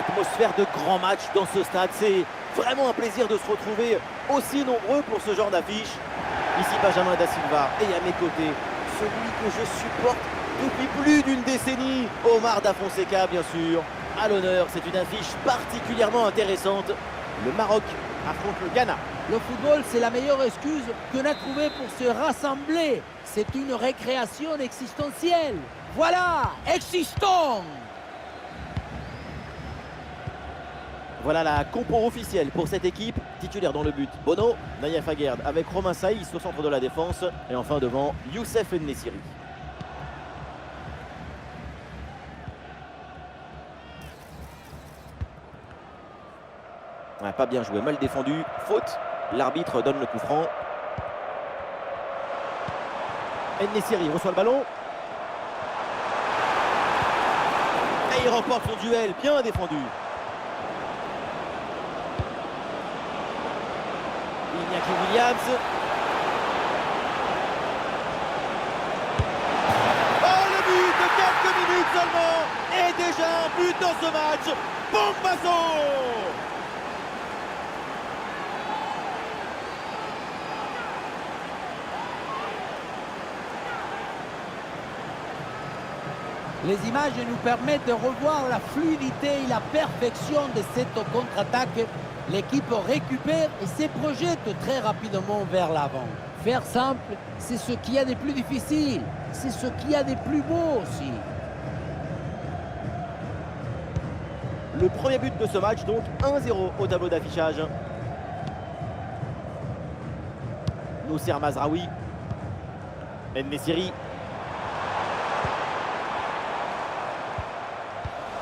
Atmosphère de grand match dans ce stade. C'est vraiment un plaisir de se retrouver aussi nombreux pour ce genre d'affiche. Ici Benjamin Da Silva et à mes côtés, celui que je supporte depuis plus d'une décennie, Omar Da Fonseca bien sûr. À l'honneur, c'est une affiche particulièrement intéressante. Le Maroc affronte le Ghana. Le football, c'est la meilleure excuse qu'on a trouvée pour se rassembler. C'est une récréation existentielle. Voilà, existons! Voilà la compo officielle pour cette équipe. Titulaire dans le but, Bono, Naïef Aguerd avec Romain Saïs au centre de la défense. Et enfin devant, Youssef En-Nesyri. Ouais, pas bien joué, mal défendu, faute. L'arbitre donne le coup franc. En-Nesyri reçoit le ballon. Et il remporte son duel, bien défendu. Iñaki Williams. Oh, le but de quelques minutes seulement. Et déjà un but dans ce match. Bombazo! Les images nous permettent de revoir la fluidité et la perfection de cette contre-attaque. L'équipe récupère et se projette très rapidement vers l'avant. Faire simple, c'est ce qu'il y a de plus difficile. C'est ce qu'il y a de plus beau aussi. Le premier but de ce match, donc 1-0 au tableau d'affichage. Nousser Mazraoui. En-Nesyri.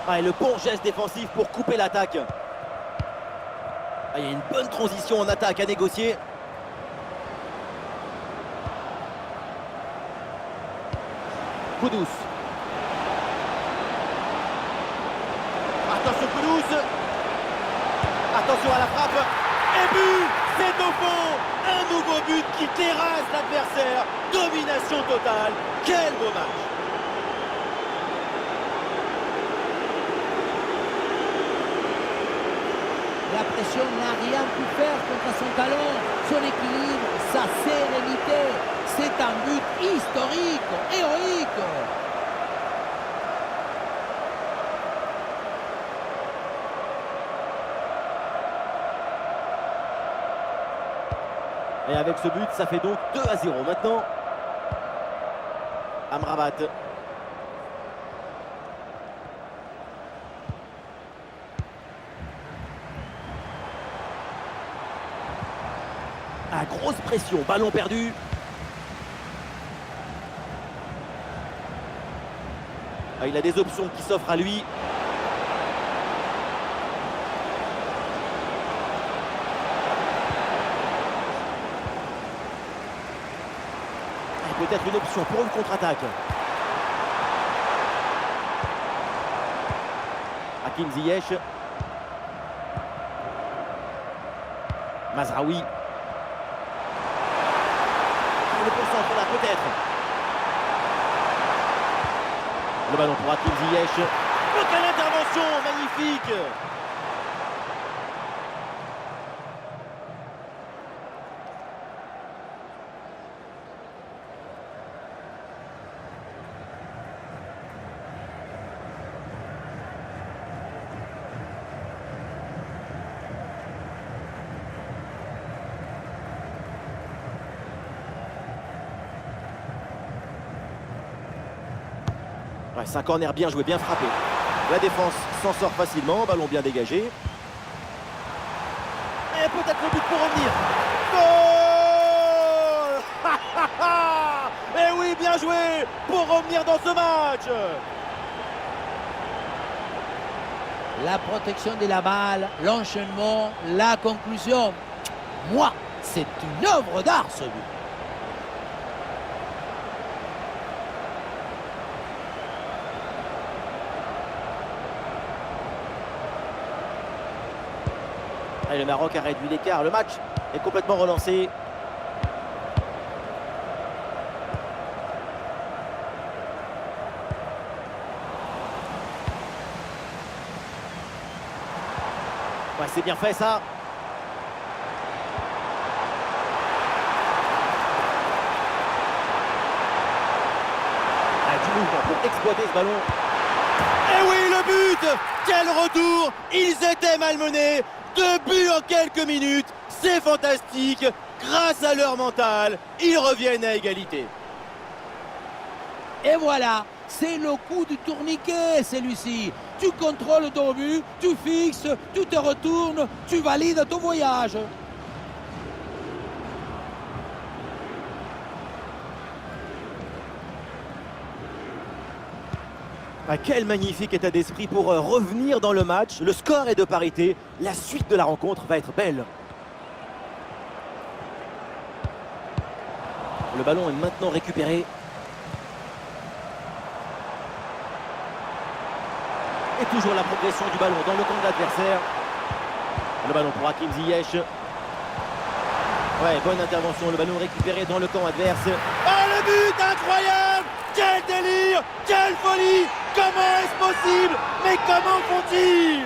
Ah, et le bon geste défensif pour couper l'attaque. Ah, il y a une bonne transition en attaque à négocier. Kudus. Attention Kudus. Attention à la frappe. Et but, c'est au fond. Un nouveau but qui terrasse l'adversaire. Domination totale. Quel beau match. La pression n'a rien pu faire contre son talent, son équilibre, sa sérénité. C'est un but historique, héroïque. Et avec ce but, ça fait donc 2-0 maintenant. Amrabat. Ah, grosse pression, ballon perdu. Ah, il a des options qui s'offrent à lui. Peut-être une option pour une contre-attaque. Hakim Ziyech. Mazraoui. Le concentre là peut-être. Le ballon pour Hakim Ziyech. Oh, quelle intervention magnifique. Ouais, c'est un corner bien joué, bien frappé. La défense s'en sort facilement, ballon bien dégagé. Et peut-être le but pour revenir. Goal! Et oui, bien joué pour revenir dans ce match. La protection de la balle, l'enchaînement, la conclusion. Moi, c'est une œuvre d'art ce but. Et le Maroc a réduit l'écart. Le match est complètement relancé. Ouais, c'est bien fait ça. Du mouvement pour exploiter ce ballon. Et oui, le but! Quel retour! Ils étaient malmenés. 2 buts en quelques minutes. C'est fantastique. Grâce à leur mental, ils reviennent à égalité. Et voilà, c'est le coup du tourniquet, celui-ci. Tu contrôles ton but, tu fixes, tu te retournes, tu valides ton voyage. Ah, quel magnifique état d'esprit pour revenir dans le match. Le score est de parité. La suite de la rencontre va être belle. Le ballon est maintenant récupéré. Et toujours la progression du ballon dans le camp de l'adversaire. Le ballon pour Hakim Ziyech. Ouais, bonne intervention. Le ballon récupéré dans le camp adverse. Oh, le but incroyable! Quel délire! Quelle folie! Comment est-ce possible? Mais comment font-ils?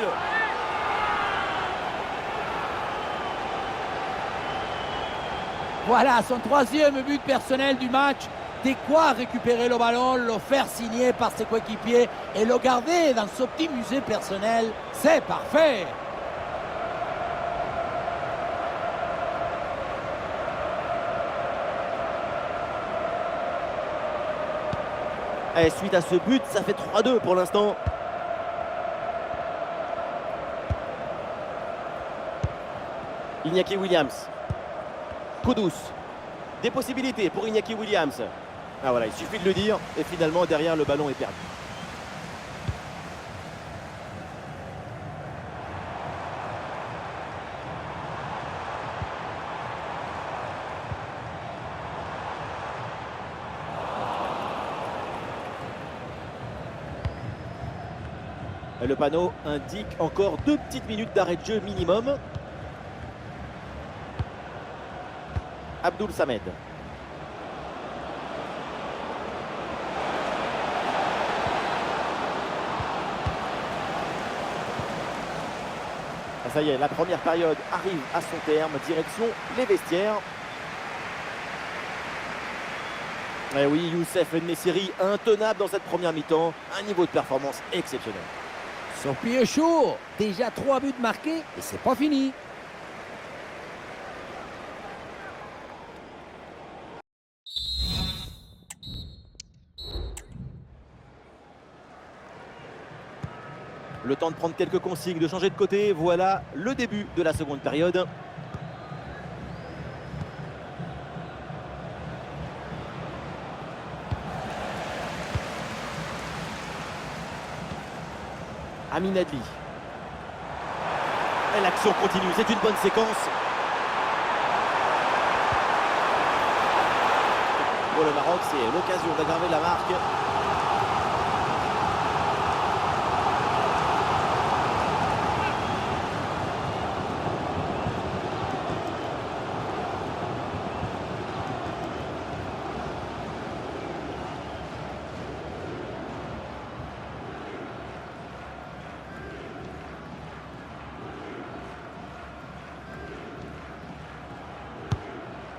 Voilà son 3e but personnel du match. De quoi récupérer le ballon, le faire signer par ses coéquipiers et le garder dans son petit musée personnel. C'est parfait! Et suite à ce but, ça fait 3-2 pour l'instant. Iñaki Williams. Kudus. Des possibilités pour Iñaki Williams. Ah voilà, il suffit de le dire. Et finalement, derrière, le ballon est perdu. Le panneau indique encore 2 petites minutes d'arrêt de jeu minimum. Abdoul Samed. Ah, ça y est, la première période arrive à son terme. Direction les vestiaires. Et oui, Youssef Nessiri, intenable dans cette première mi-temps. Un niveau de performance exceptionnel. Son pied chaud, déjà 3 buts marqués et c'est pas fini. Le temps de prendre quelques consignes, de changer de côté. Voilà le début de la seconde période. Amin Adli. Et l'action continue, c'est une bonne séquence. Pour le Maroc, c'est l'occasion d'aggraver la marque.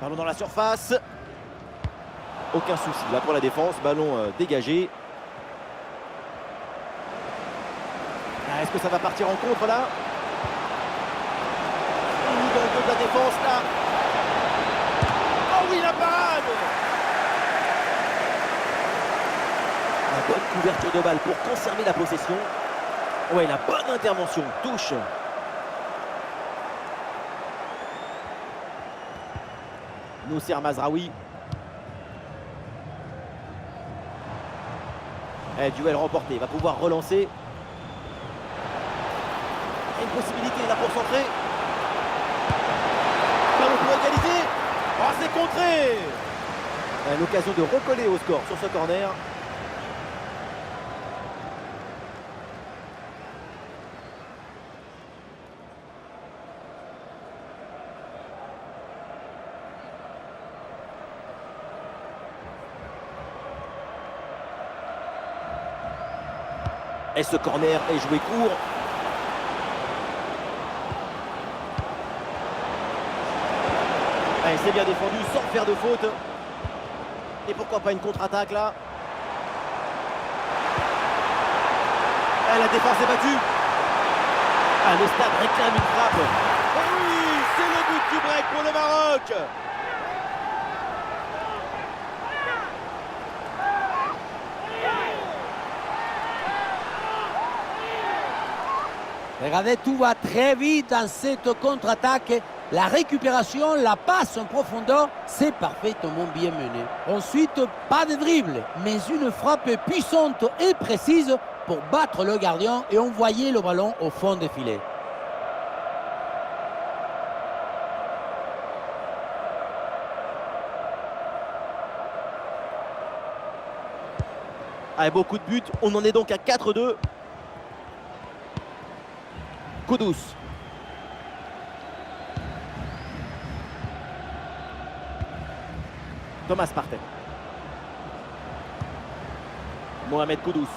Ballon dans la surface. Aucun souci là pour la défense. Ballon dégagé. Ah, est-ce que ça va partir en contre là? Dans le dos de la défense là. Oh oui, la parade! La bonne couverture de balle pour conserver la possession. Ouais, la bonne intervention. Touche. Nousser Mazraoui. Duel remporté, il va pouvoir relancer. Une possibilité là pour centrer. Ballon pour égaliser. Oh, c'est contré. L'occasion de recoller au score sur ce corner. Et ce corner est joué court. Allez, c'est bien défendu sans faire de faute. Et pourquoi pas une contre-attaque là? Ah, la défense est battue. Ah, le stade réclame une frappe. Oh oui, c'est le but du break pour le Maroc. Regardez, tout va très vite dans cette contre-attaque. La récupération, la passe en profondeur, c'est parfaitement bien mené. Ensuite, pas de dribble, mais une frappe puissante et précise pour battre le gardien et envoyer le ballon au fond des filets. Avec beaucoup de buts, on en est donc à 4-2. Kudus. Thomas Partey. Mohamed Kudus.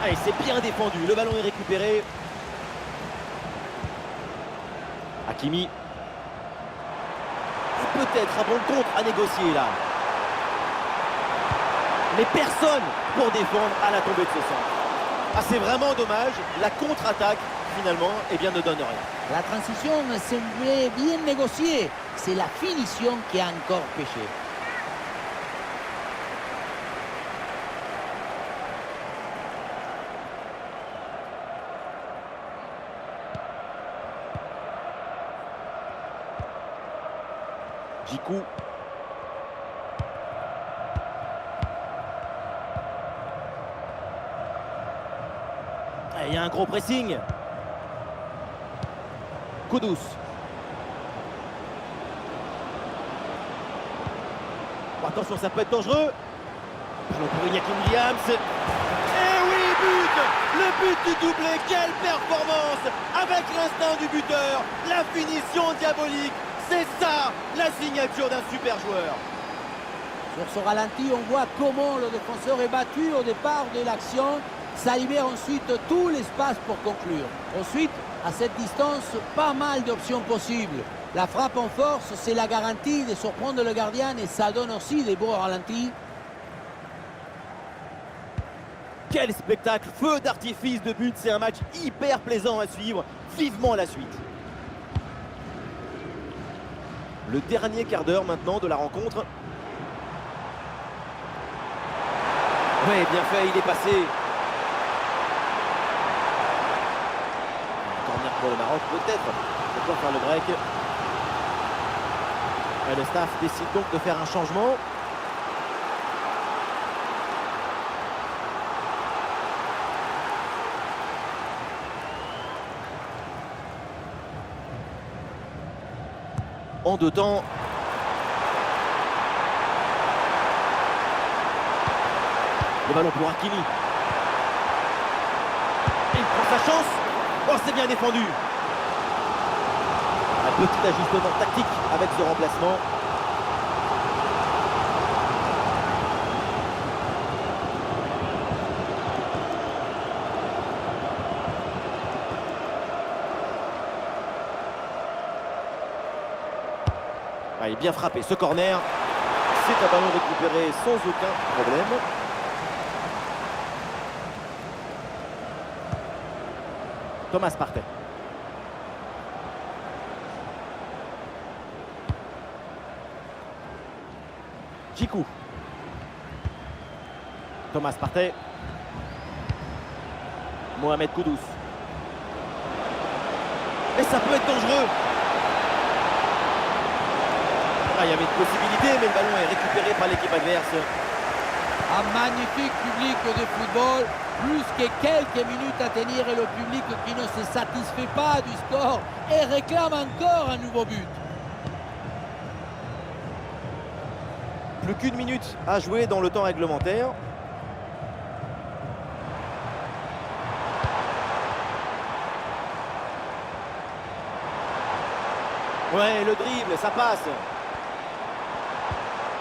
Allez, c'est bien défendu. Le ballon est récupéré. Hakimi. Et peut-être un bon contre à négocier là. Mais personne pour défendre à la tombée de ce centre. Ah, c'est vraiment dommage. La contre-attaque, finalement, eh bien, ne donne rien. La transition semblait bien négociée. C'est la finition qui a encore péché. Djikou. Il y a un gros pressing. Kudus. Oh, attention, ça peut être dangereux. Ballon pour Iñaki Williams. Et oui, but! Le but du doublé. Quelle performance! Avec l'instinct du buteur, la finition diabolique. C'est ça, la signature d'un super joueur. Sur ce ralenti, on voit comment le défenseur est battu au départ de l'action. Ça libère ensuite tout l'espace pour conclure. Ensuite, à cette distance, pas mal d'options possibles. La frappe en force, c'est la garantie de surprendre le gardien et ça donne aussi des beaux ralentis. Quel spectacle, feu d'artifice de but, c'est un match hyper plaisant à suivre. Vivement la suite. Le dernier quart d'heure maintenant de la rencontre. Oui, bien fait, il est passé. Corner pour le Maroc, peut-être. On peut faire le break. Et le staff décide donc de faire un changement. En deux temps. Le ballon pour Hakimi. Il prend sa chance. Oh, c'est bien défendu. Un petit ajustement tactique avec ce remplacement. Ah, il est bien frappé, ce corner. C'est un ballon récupéré sans aucun problème. Thomas Partey. Djikou. Thomas Partey. Mohamed Kudus. Et ça peut être dangereux. Ah, il y avait une possibilité, mais le ballon est récupéré par l'équipe adverse. Un magnifique public de football. Plus que quelques minutes à tenir et le public qui ne se satisfait pas du score et réclame encore un nouveau but. Plus qu'une minute à jouer dans le temps réglementaire. Ouais, le dribble, ça passe.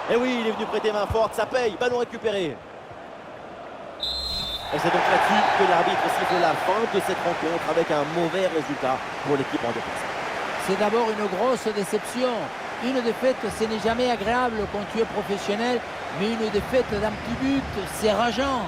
Et oui, il est venu prêter main forte, ça paye, ballon récupéré. Et c'est donc là-dessus que l'arbitre siffle la fin de cette rencontre avec un mauvais résultat pour l'équipe en déplacement. C'est d'abord une grosse déception. Une défaite, ce n'est jamais agréable quand tu es professionnel, mais une défaite d'un petit but, c'est rageant.